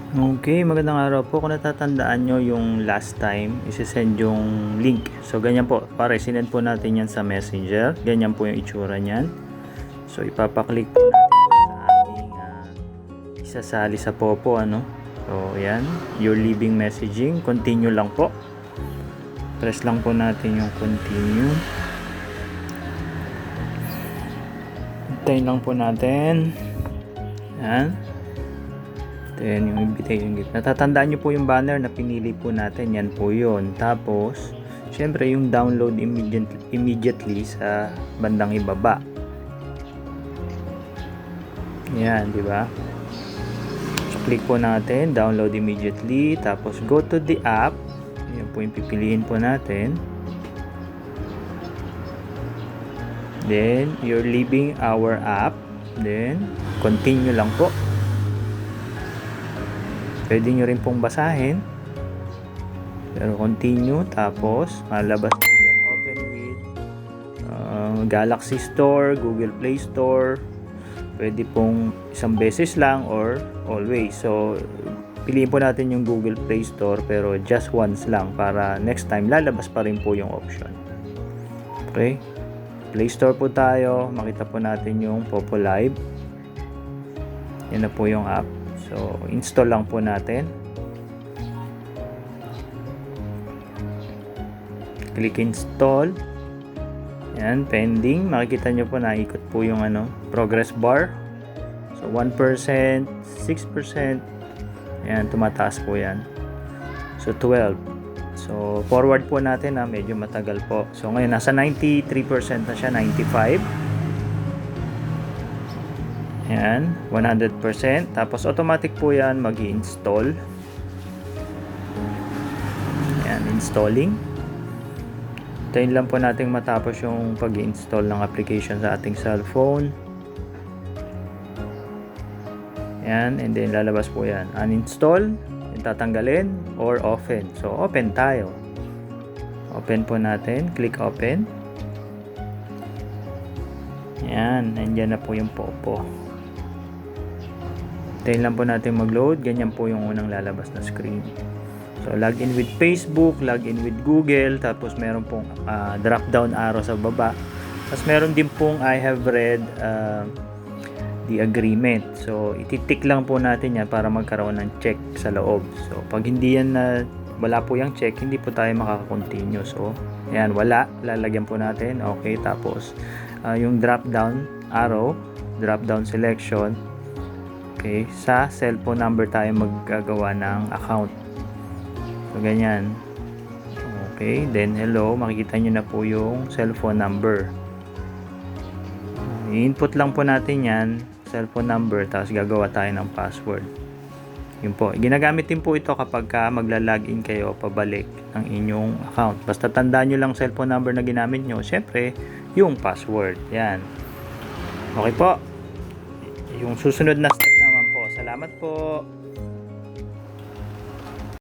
Okay, magandang araw po. Kung natatandaan nyo yung last time, isi-send yung link. So, ganyan po. Pare, sinend po natin yan sa Messenger. Ganyan po yung itsura niyan. So, ipapaklik po natin sa ating isasali sa Popo, ano. So, yan. Your leaving messaging. Continue lang po. Press lang po natin yung continue. Hintayin lang po natin. Yan. Then, yung invitation gift. Natatandaan nyo po yung banner na pinili po natin. Yan po yun. Tapos, syempre, yung download immediately sa bandang ibaba. Yan, di ba? So, click po natin. Download immediately. Tapos, go to the app. Yan po yung pipiliin po natin. Then, you're leaving our app. Then, continue lang po. Pwede nyo rin pong basahin. Pero continue. Tapos, malabas po yan. Open with Galaxy Store, Google Play Store. Pwede pong isang beses lang or always. So, piliin po natin yung Google Play Store pero just once lang para next time lalabas pa rin po yung option. Okay? Play Store po tayo. Makita po natin yung Popo Live. Yan na po yung app. So, install lang po natin. Click install. Yan, pending. Makikita nyo po na ikot po yung progress bar. So, 1%, 6%. Yan, tumataas po yan. So, 12. So, forward po natin medyo matagal po. So, ngayon, nasa 93% na siya, 95%. Yan, 100%. Tapos automatic po yan mag-i-install. Yan, installing. Tayin lang po natin matapos yung pag-i-install ng application sa ating cellphone. Yan, and then lalabas po yan. Uninstall, yung tatanggalin, or open. So, open tayo. Open po natin. Click open. Yan, nandyan na po yung Popo. Tayin lang po natin mag-load. Ganyan po yung unang lalabas na screen. So, login with Facebook, login with Google, tapos meron pong drop-down arrow sa baba. Tapos meron din pong I have read the agreement. So, ititik lang po natin yan para magkaroon ng check sa loob. So, pag hindi yan wala po yung check, hindi po tayo makaka-continue. So, ayan, wala. Lalagyan po natin. Okay, tapos yung drop-down arrow, drop-down selection. Okay, sa cellphone number tayo maggagawa ng account. So, ganyan. Okay, then hello, makikita nyo na po yung cellphone number. I-input lang po natin yan, cellphone number, tapos gagawa tayo ng password. Yun po, ginagamit din po ito kapag magla-login kayo pabalik ng inyong account. Basta tandaan nyo lang cellphone number na ginamit nyo, syempre, yung password. Yan. Okay po. Yung susunod na step naman po. Salamat po.